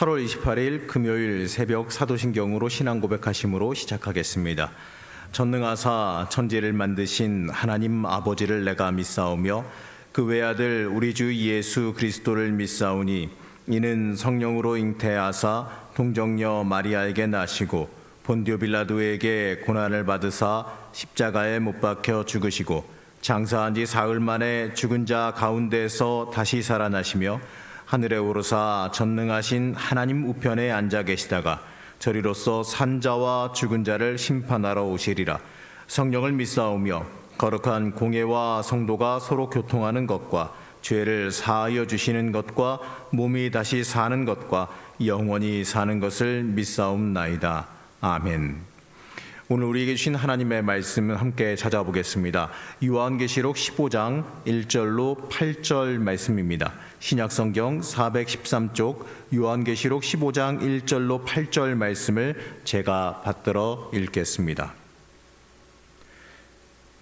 8월 28일 금요일 새벽 사도신경으로 신앙 고백하심으로 시작하겠습니다. 전능하사 천지를 만드신 하나님 아버지를 내가 믿사오며 그 외아들 우리 주 예수 그리스도를 믿사오니 이는 성령으로 잉태하사 동정녀 마리아에게 나시고 본디오 빌라도에게 고난을 받으사 십자가에 못 박혀 죽으시고 장사한 지 사흘 만에 죽은 자 가운데서 다시 살아나시며 하늘에 오르사 전능하신 하나님 우편에 앉아 계시다가 저리로서 산 자와 죽은 자를 심판하러 오시리라. 성령을 믿사오며 거룩한 공예와 성도가 서로 교통하는 것과 죄를 사하여 주시는 것과 몸이 다시 사는 것과 영원히 사는 것을 믿사옵나이다. 아멘. 오늘 우리에게 주신 하나님의 말씀을 함께 찾아보겠습니다. 요한계시록 15장 1절로 8절 말씀입니다. 신약성경 413쪽 요한계시록 15장 1절로 8절 말씀을 제가 받들어 읽겠습니다.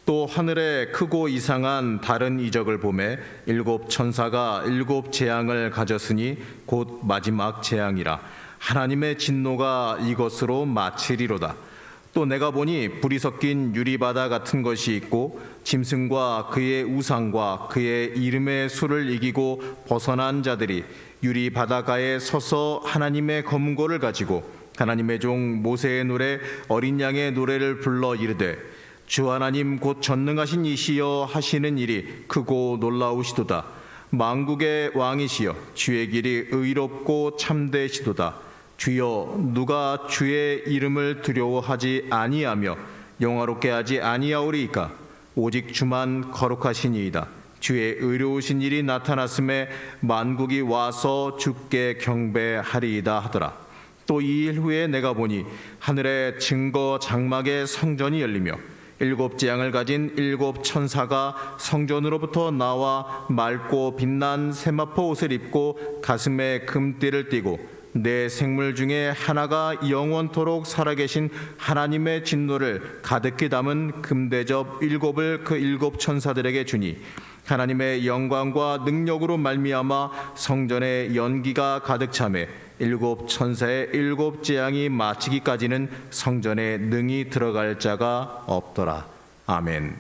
또 하늘에 크고 이상한 다른 이적을 보매 일곱 천사가 일곱 재앙을 가졌으니 곧 마지막 재앙이라. 하나님의 진노가 이것으로 마치리로다. 또 내가 보니 불이 섞인 유리바다 같은 것이 있고 짐승과 그의 우상과 그의 이름의 수를 이기고 벗어난 자들이 유리바다가에 서서 하나님의 검은고를 가지고 하나님의 종 모세의 노래 어린 양의 노래를 불러 이르되 주 하나님 곧 전능하신 이시여 하시는 일이 크고 놀라우시도다. 만국의 왕이시여 주의 길이 의롭고 참되시도다. 주여 누가 주의 이름을 두려워하지 아니하며 영화롭게 하지 아니하오리이까. 오직 주만 거룩하시니이다. 주의 의로우신 일이 나타났음에 만국이 와서 주께 경배하리이다 하더라. 또 이 일 후에 내가 보니 하늘의 증거 장막의 성전이 열리며 일곱 재앙을 가진 일곱 천사가 성전으로부터 나와 맑고 빛난 세마포 옷을 입고 가슴에 금띠를 띠고 내 생물 중에 하나가 영원토록 살아계신 하나님의 진노를 가득히 담은 금대접 일곱을 그 일곱 천사들에게 주니 하나님의 영광과 능력으로 말미암아 성전에 연기가 가득 차매 일곱 천사의 일곱 재앙이 마치기까지는 성전에 능히 들어갈 자가 없더라. 아멘.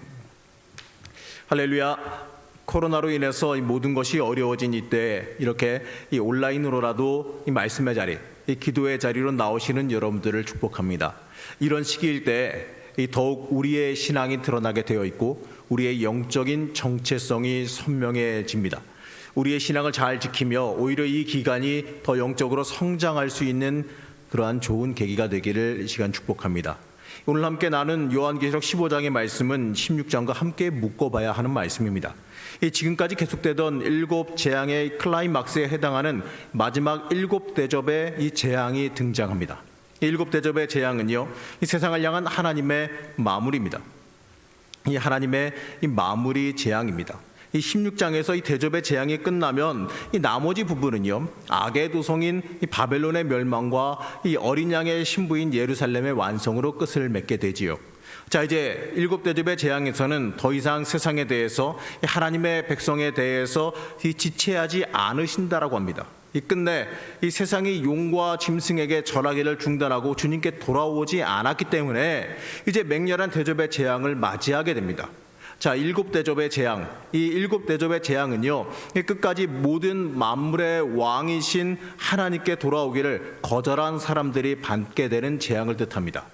할렐루야. 코로나로 인해서 이 모든 것이 어려워진 이때 이렇게 이 온라인으로라도 이 말씀의 자리, 이 기도의 자리로 나오시는 여러분들을 축복합니다. 이런 시기일 때 더욱 우리의 신앙이 드러나게 되어 있고 우리의 영적인 정체성이 선명해집니다. 우리의 신앙을 잘 지키며 오히려 이 기간이 더 영적으로 성장할 수 있는 그러한 좋은 계기가 되기를 이 시간 축복합니다. 오늘 함께 나눈 요한계시록 15장의 말씀은 16장과 함께 묶어봐야 하는 말씀입니다. 지금까지 계속되던 일곱 재앙의 클라이막스에 해당하는 마지막 일곱 대접의 이 재앙이 등장합니다. 일곱 대접의 재앙은요, 이 세상을 향한 하나님의 마무리입니다. 이 하나님의 이 마무리 재앙입니다. 이 16장에서 이 대접의 재앙이 끝나면 이 나머지 부분은요, 악의 도성인 이 바벨론의 멸망과 이 어린 양의 신부인 예루살렘의 완성으로 끝을 맺게 되지요. 자, 이제 일곱 대접의 재앙에서는 더 이상 세상에 대해서 하나님의 백성에 대해서 지체하지 않으신다라고 합니다. 이 끝내 이 세상이 용과 짐승에게 절하기를 중단하고 주님께 돌아오지 않았기 때문에 이제 맹렬한 대접의 재앙을 맞이하게 됩니다. 자, 일곱 대접의 재앙. 이 일곱 대접의 재앙은요, 끝까지 모든 만물의 왕이신 하나님께 돌아오기를 거절한 사람들이 받게 되는 재앙을 뜻합니다.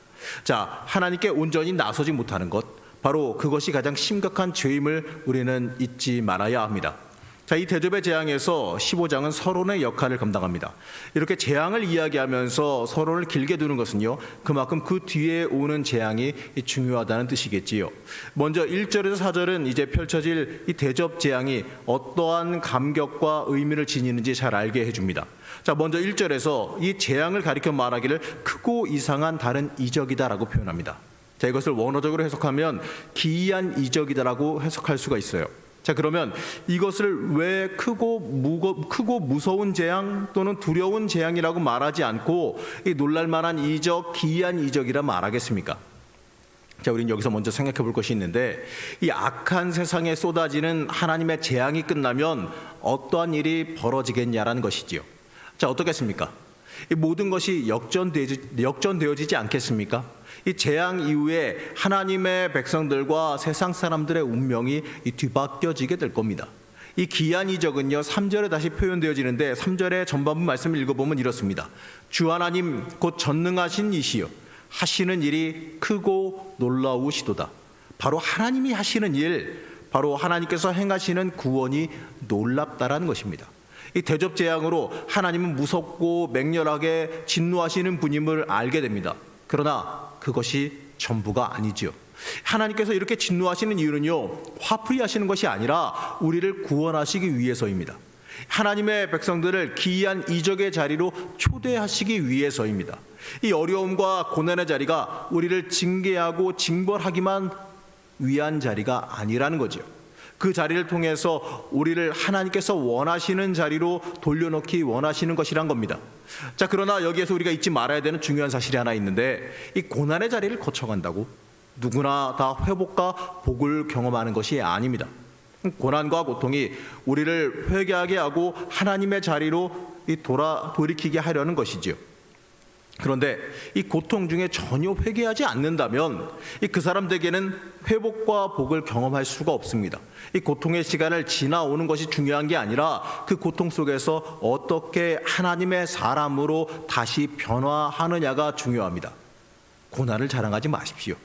자, 하나님께 온전히 나서지 못하는 것, 바로 그것이 가장 심각한 죄임을 우리는 잊지 말아야 합니다. 자, 이 대접의 재앙에서 15장은 서론의 역할을 감당합니다. 이렇게 재앙을 이야기하면서 서론을 길게 두는 것은요, 그만큼 그 뒤에 오는 재앙이 중요하다는 뜻이겠지요. 먼저 1절에서 4절은 이제 펼쳐질 이 대접 재앙이 어떠한 감격과 의미를 지니는지 잘 알게 해줍니다. 자, 먼저 1절에서 이 재앙을 가리켜 말하기를 크고 이상한 다른 이적이다라고 표현합니다. 자, 이것을 원어적으로 해석하면 기이한 이적이다라고 해석할 수가 있어요. 자, 그러면 이것을 왜 크고 무서운 재앙 또는 두려운 재앙이라고 말하지 않고 이 놀랄만한 이적, 기이한 이적이라 말하겠습니까? 자, 우리는 여기서 먼저 생각해 볼 것이 있는데, 이 악한 세상에 쏟아지는 하나님의 재앙이 끝나면 어떠한 일이 벌어지겠냐라는 것이지요. 자, 어떻겠습니까? 이 모든 것이 역전되어지지 않겠습니까? 이 재앙 이후에 하나님의 백성들과 세상 사람들의 운명이 뒤바뀌어지게 될 겁니다. 이 기한 이적은요 3절에 다시 표현되어지는데 3절의 전반부 말씀을 읽어보면 이렇습니다. 주 하나님 곧 전능하신 이시여 하시는 일이 크고 놀라우시도다. 바로 하나님이 하시는 일, 바로 하나님께서 행하시는 구원이 놀랍다라는 것입니다. 이 대접 재앙으로 하나님은 무섭고 맹렬하게 진노하시는 분임을 알게 됩니다. 그러나 그것이 전부가 아니죠. 하나님께서 이렇게 진노하시는 이유는요 화풀이 하시는 것이 아니라 우리를 구원하시기 위해서입니다. 하나님의 백성들을 기이한 이적의 자리로 초대하시기 위해서입니다. 이 어려움과 고난의 자리가 우리를 징계하고 징벌하기만 위한 자리가 아니라는 거죠. 그 자리를 통해서 우리를 하나님께서 원하시는 자리로 돌려놓기 원하시는 것이란 겁니다. 자, 그러나 여기에서 우리가 잊지 말아야 되는 중요한 사실이 하나 있는데, 이 고난의 자리를 거쳐간다고 누구나 다 회복과 복을 경험하는 것이 아닙니다. 고난과 고통이 우리를 회개하게 하고 하나님의 자리로 돌이키게 하려는 것이지요. 그런데 이 고통 중에 전혀 회개하지 않는다면 그 사람들에게는 회복과 복을 경험할 수가 없습니다. 이 고통의 시간을 지나오는 것이 중요한 게 아니라 그 고통 속에서 어떻게 하나님의 사람으로 다시 변화하느냐가 중요합니다. 고난을 자랑하지 마십시오.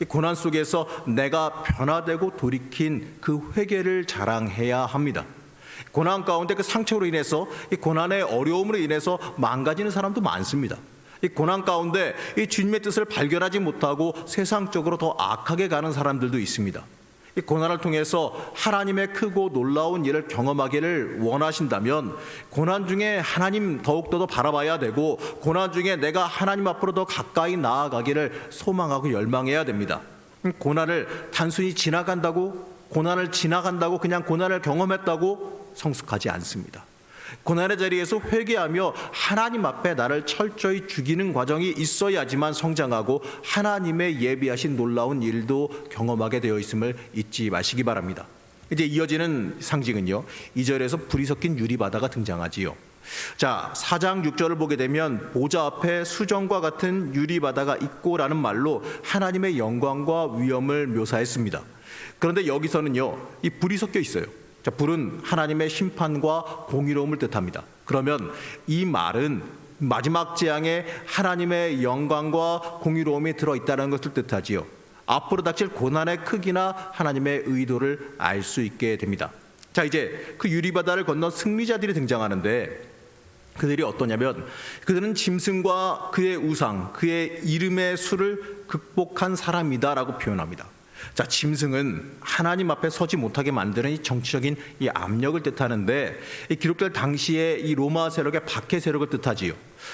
이 고난 속에서 내가 변화되고 돌이킨 그 회개를 자랑해야 합니다. 고난 가운데 그 상처로 인해서, 이 고난의 어려움으로 인해서 망가지는 사람도 많습니다. 이 고난 가운데 이 주님의 뜻을 발견하지 못하고 세상적으로 더 악하게 가는 사람들도 있습니다. 이 고난을 통해서 하나님의 크고 놀라운 일을 경험하기를 원하신다면 고난 중에 하나님 더욱더 더 바라봐야 되고, 고난 중에 내가 하나님 앞으로 더 가까이 나아가기를 소망하고 열망해야 됩니다. 고난을 단순히 고난을 지나간다고 그냥 고난을 경험했다고 성숙하지 않습니다. 고난의 자리에서 회개하며 하나님 앞에 나를 철저히 죽이는 과정이 있어야지만 성장하고 하나님의 예비하신 놀라운 일도 경험하게 되어 있음을 잊지 마시기 바랍니다. 이제 이어지는 상징은요 2절에서 불이 섞인 유리바다가 등장하지요. 자, 4장 6절을 보게 되면 보좌 앞에 수정과 같은 유리바다가 있고라는 말로 하나님의 영광과 위엄을 묘사했습니다. 그런데 여기서는요 이 불이 섞여 있어요. 자, 불은 하나님의 심판과 공의로움을 뜻합니다. 그러면 이 말은 마지막 재앙에 하나님의 영광과 공의로움이 들어있다는 것을 뜻하지요. 앞으로 닥칠 고난의 크기나 하나님의 의도를 알 수 있게 됩니다. 자, 이제 그 유리바다를 건넌 승리자들이 등장하는데 그들이 어떠냐면 그들은 짐승과 그의 우상, 그의 이름의 수를 극복한 사람이다라고 표현합니다. 자, 짐승은 하나님 앞에 서지 못하게 만드는 이 정치적인 이 압력을 뜻하는데, 이 기록될 당시에 이 로마 세력의 박해 세력을 뜻하지요.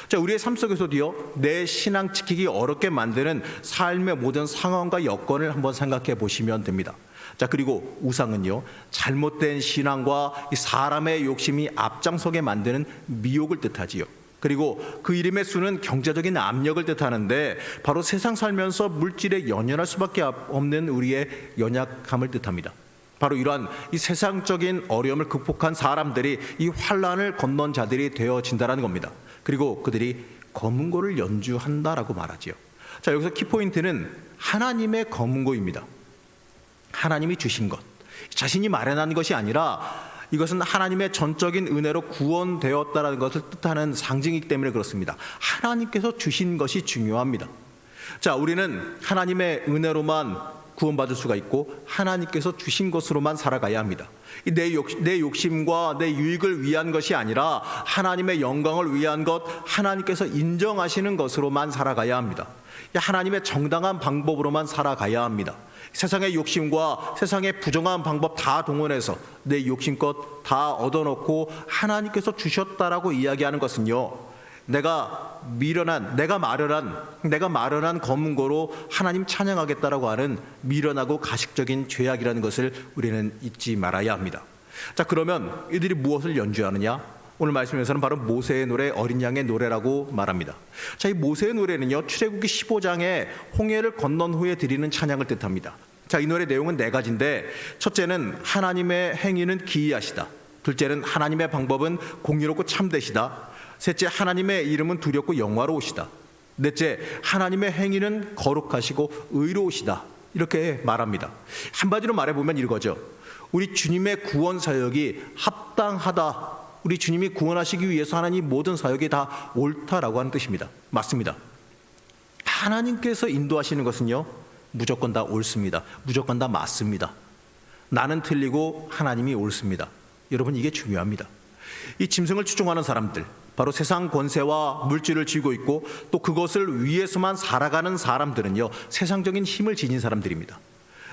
자, 우리의 삶 속에서도요 내 신앙 지키기 어렵게 만드는 삶의 모든 상황과 여건을 한번 생각해 보시면 됩니다. 자, 그리고 우상은요 잘못된 신앙과 이 사람의 욕심이 앞장서게 만드는 미혹을 뜻하지요. 그리고 그 이름의 수는 경제적인 압력을 뜻하는데 바로 세상 살면서 물질에 연연할 수밖에 없는 우리의 연약함을 뜻합니다. 바로 이러한 이 세상적인 어려움을 극복한 사람들이 이 환난을 건넌 자들이 되어진다는 겁니다. 그리고 그들이 검은고를 연주한다라고 말하지요. 자, 여기서 키포인트는 하나님의 검은고입니다. 하나님이 주신 것, 자신이 마련한 것이 아니라 이것은 하나님의 전적인 은혜로 구원되었다는 것을 뜻하는 상징이기 때문에 그렇습니다. 하나님께서 주신 것이 중요합니다. 자, 우리는 하나님의 은혜로만 구원받을 수가 있고 하나님께서 주신 것으로만 살아가야 합니다. 내 욕심과 내 유익을 위한 것이 아니라 하나님의 영광을 위한 것, 하나님께서 인정하시는 것으로만 살아가야 합니다. 하나님의 정당한 방법으로만 살아가야 합니다. 세상의 욕심과 세상의 부정한 방법 다 동원해서 내 욕심껏 다 얻어놓고 하나님께서 주셨다라고 이야기하는 것은요 내가 마련한 검은고로 하나님 찬양하겠다라고 하는 미련하고 가식적인 죄악이라는 것을 우리는 잊지 말아야 합니다. 자, 그러면 이들이 무엇을 연주하느냐? 오늘 말씀에서는 바로 모세의 노래, 어린 양의 노래라고 말합니다. 자, 이 모세의 노래는요 출애굽기 15장에 홍해를 건넌 후에 드리는 찬양을 뜻합니다. 자, 이 노래 내용은 네 가지인데, 첫째는 하나님의 행위는 기이하시다, 둘째는 하나님의 방법은 공의롭고 참되시다, 셋째, 하나님의 이름은 두렵고 영화로우시다. 넷째, 하나님의 행위는 거룩하시고 의로우시다. 이렇게 말합니다. 한마디로 말해보면 이거죠. 우리 주님의 구원 사역이 합당하다. 우리 주님이 구원하시기 위해서 하나님 모든 사역이 다 옳다라고 하는 뜻입니다. 맞습니다. 하나님께서 인도하시는 것은요, 무조건 다 옳습니다. 무조건 다 맞습니다. 나는 틀리고 하나님이 옳습니다. 여러분, 이게 중요합니다. 이 짐승을 추종하는 사람들, 바로 세상 권세와 물질을 쥐고 있고 또 그것을 위해서만 살아가는 사람들은요, 세상적인 힘을 지닌 사람들입니다.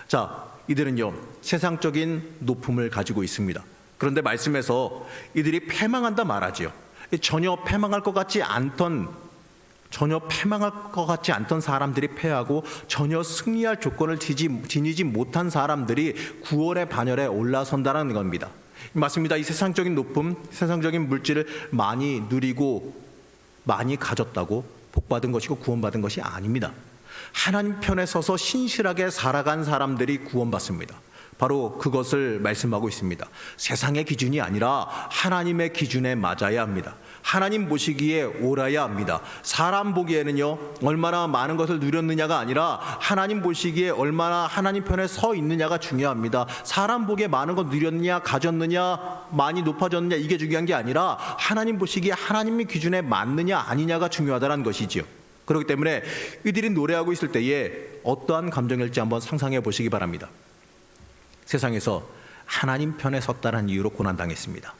자, 이들은요, 세상적인 높음을 가지고 있습니다. 그런데 말씀에서 이들이 패망한다 말하지요. 전혀 패망할 것 같지 않던 사람들이 패하고 전혀 승리할 조건을 지니지 못한 사람들이 구원의 반열에 올라선다는 겁니다. 맞습니다. 이 세상적인 높음, 세상적인 물질을 많이 누리고 많이 가졌다고 복받은 것이고 구원받은 것이 아닙니다. 하나님 편에 서서 신실하게 살아간 사람들이 구원받습니다. 바로 그것을 말씀하고 있습니다. 세상의 기준이 아니라 하나님의 기준에 맞아야 합니다. 하나님 보시기에 옳아야 합니다. 사람 보기에는요, 얼마나 많은 것을 누렸느냐가 아니라 하나님 보시기에 얼마나 하나님 편에 서 있느냐가 중요합니다. 사람 보기에 많은 것 누렸느냐, 가졌느냐, 많이 높아졌느냐, 이게 중요한 게 아니라 하나님 보시기에 하나님의 기준에 맞느냐 아니냐가 중요하다는 것이지요. 그렇기 때문에 이들이 노래하고 있을 때에 어떠한 감정일지 한번 상상해 보시기 바랍니다. 세상에서 하나님 편에 섰다는 이유로 고난당했습니다.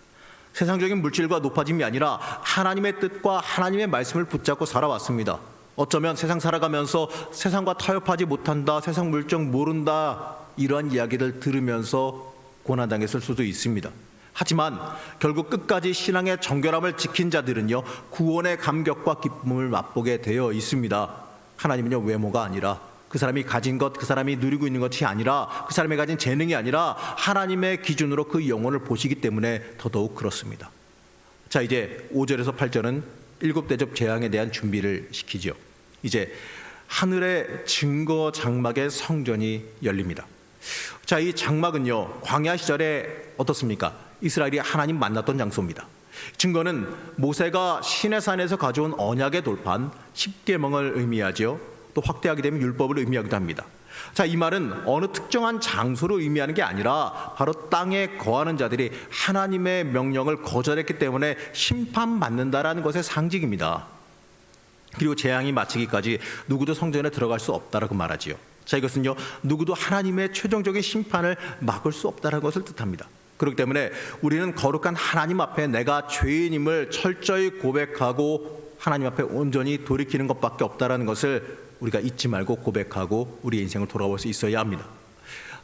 세상적인 물질과 높아짐이 아니라 하나님의 뜻과 하나님의 말씀을 붙잡고 살아왔습니다. 어쩌면 세상 살아가면서 세상과 타협하지 못한다, 세상 물정 모른다, 이러한 이야기를 들으면서 고난당했을 수도 있습니다. 하지만 결국 끝까지 신앙의 정결함을 지킨 자들은요, 구원의 감격과 기쁨을 맛보게 되어 있습니다. 하나님은요, 외모가 아니라, 그 사람이 가진 것, 그 사람이 누리고 있는 것이 아니라, 그 사람이 가진 재능이 아니라 하나님의 기준으로 그 영혼을 보시기 때문에 더더욱 그렇습니다. 자, 이제 5절에서 8절은 7대접 재앙에 대한 준비를 시키죠. 이제 하늘의 증거 장막의 성전이 열립니다. 자, 이 장막은요, 광야 시절에 어떻습니까? 이스라엘이 하나님 만났던 장소입니다. 증거는 모세가 시내산에서 가져온 언약의 돌판 10계명을 의미하죠. 또 확대하게 되면 율법을 의미하기도 합니다. 자, 이 말은 어느 특정한 장소를 의미하는 게 아니라 바로 땅에 거하는 자들이 하나님의 명령을 거절했기 때문에 심판받는다라는 것의 상징입니다. 그리고 재앙이 마치기까지 누구도 성전에 들어갈 수 없다라고 말하지요. 자, 이것은요, 누구도 하나님의 최종적인 심판을 막을 수 없다는 것을 뜻합니다. 그렇기 때문에 우리는 거룩한 하나님 앞에 내가 죄인임을 철저히 고백하고 하나님 앞에 온전히 돌이키는 것밖에 없다는 것을 우리가 잊지 말고 고백하고 우리의 인생을 돌아볼 수 있어야 합니다.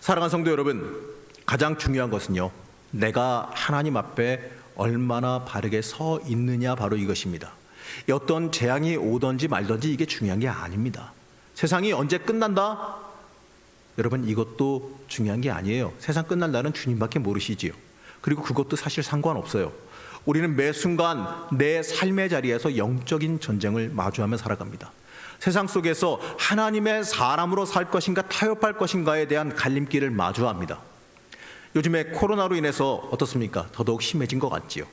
사랑하는 성도 여러분, 가장 중요한 것은요, 내가 하나님 앞에 얼마나 바르게 서 있느냐, 바로 이것입니다. 어떤 재앙이 오든지 말든지 이게 중요한 게 아닙니다. 세상이 언제 끝난다? 여러분, 이것도 중요한 게 아니에요. 세상 끝날 날은 주님밖에 모르시지요. 그리고 그것도 사실 상관없어요. 우리는 매 순간 내 삶의 자리에서 영적인 전쟁을 마주하며 살아갑니다. 세상 속에서 하나님의 사람으로 살 것인가 타협할 것인가에 대한 갈림길을 마주합니다. 요즘에 코로나로 인해서 어떻습니까? 더더욱 심해진 것 같지요.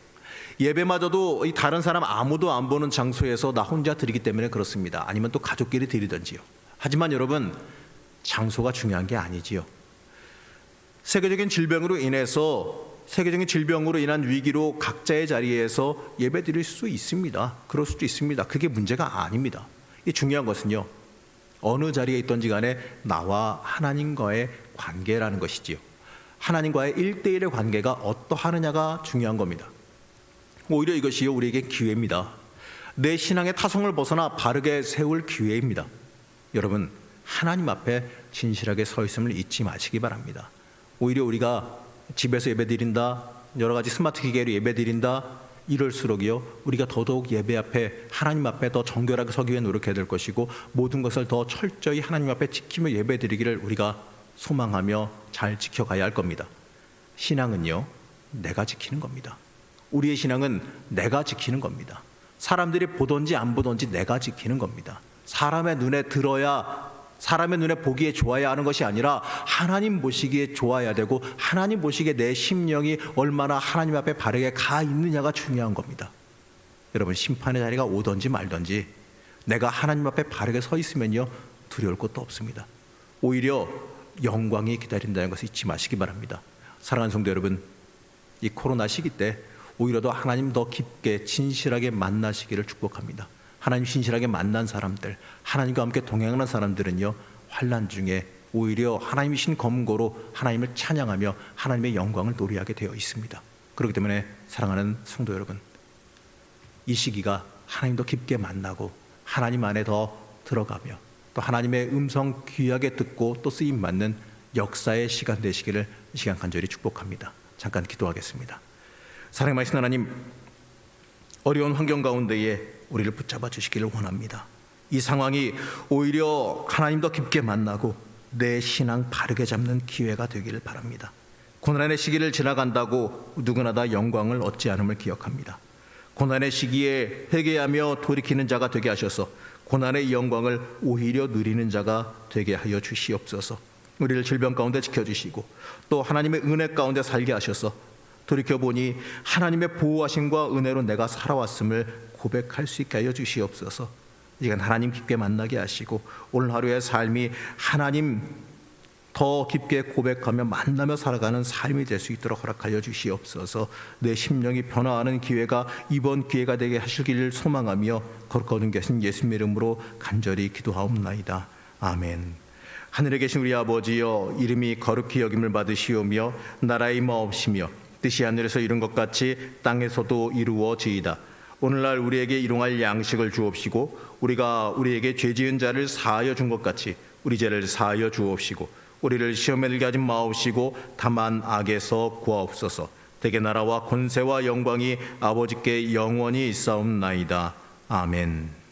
예배마저도 이 다른 사람 아무도 안 보는 장소에서 나 혼자 드리기 때문에 그렇습니다. 아니면 또 가족끼리 드리든지요. 하지만 여러분, 장소가 중요한 게 아니지요. 세계적인 질병으로 인한 위기로 각자의 자리에서 예배 드릴 수 있습니다. 그럴 수도 있습니다. 그게 문제가 아닙니다. 이 중요한 것은요, 어느 자리에 있든지 간에 나와 하나님과의 관계라는 것이지요. 하나님과의 1대1의 관계가 어떠하느냐가 중요한 겁니다. 오히려 이것이 우리에게 기회입니다. 내 신앙의 타성을 벗어나 바르게 세울 기회입니다. 여러분, 하나님 앞에 진실하게 서 있음을 잊지 마시기 바랍니다. 오히려 우리가 집에서 예배드린다, 여러 가지 스마트 기계로 예배드린다, 이럴수록이요, 우리가 더더욱 예배 앞에, 하나님 앞에 더 정결하게 서기 위해 노력해야 될 것이고, 모든 것을 더 철저히 하나님 앞에 지키며 예배드리기를 우리가 소망하며 잘 지켜가야 할 겁니다. 신앙은요, 내가 지키는 겁니다. 우리의 신앙은 내가 지키는 겁니다. 사람들이 보든지 안 보든지 내가 지키는 겁니다. 사람의 눈에 들어야, 사람의 눈에 보기에 좋아야 하는 것이 아니라 하나님 보시기에 좋아야 되고, 하나님 보시기에 내 심령이 얼마나 하나님 앞에 바르게 가 있느냐가 중요한 겁니다. 여러분 심판의 자리가 오든지 말든지 내가 하나님 앞에 바르게 서 있으면요 두려울 것도 없습니다. 오히려 영광이 기다린다는 것을 잊지 마시기 바랍니다. 사랑하는 성도 여러분, 이 코로나 시기 때 오히려 더 하나님 더 깊게 진실하게 만나시기를 축복합니다. 하나님 진실하게 만난 사람들, 하나님과 함께 동행하는 사람들은요 환난 중에 오히려 하나님이신 검거로 하나님을 찬양하며 하나님의 영광을 노래하게 되어 있습니다. 그렇기 때문에 사랑하는 성도 여러분, 이 시기가 하나님도 깊게 만나고 하나님 안에 더 들어가며 또 하나님의 음성 귀하게 듣고 또 쓰임 받는 역사의 시간 되시기를 이 시간 간절히 축복합니다. 잠깐 기도하겠습니다. 사랑의 말씀 하나님, 어려운 환경 가운데에 우리를 붙잡아 주시기를 원합니다. 이 상황이 오히려 하나님도 깊게 만나고 내 신앙 바르게 잡는 기회가 되기를 바랍니다. 고난의 시기를 지나간다고 누구나 다 영광을 얻지 않음을 기억합니다. 고난의 시기에 회개하며 돌이키는 자가 되게 하셔서 고난의 영광을 오히려 누리는 자가 되게 하여 주시옵소서. 우리를 질병 가운데 지켜주시고 또 하나님의 은혜 가운데 살게 하셔서 돌이켜보니 하나님의 보호하심과 은혜로 내가 살아왔음을 고백할 수 있게 하여 주시옵소서. 이건 하나님 깊게 만나게 하시고 오늘 하루의 삶이 하나님 더 깊게 고백하며 만나며 살아가는 삶이 될 수 있도록 허락하여 주시옵소서. 내 심령이 변화하는 기회가 이번 기회가 되게 하시기를 소망하며 거룩하신 계신 예수님의 이름으로 간절히 기도하옵나이다. 아멘. 하늘에 계신 우리 아버지여, 이름이 거룩히 여김을 받으시오며 나라의 임하옵시며 뜻이 하늘에서 이룬 것 같이 땅에서도 이루어지이다. 오늘날 우리에게 일용할 양식을 주옵시고 우리가 우리에게 죄 지은 자를 사하여 준 것 같이 우리 죄를 사하여 주옵시고 우리를 시험에 들게 하지 마옵시고 다만 악에서 구하옵소서. 대개 나라와 권세와 영광이 아버지께 영원히 있사옵나이다. 아멘.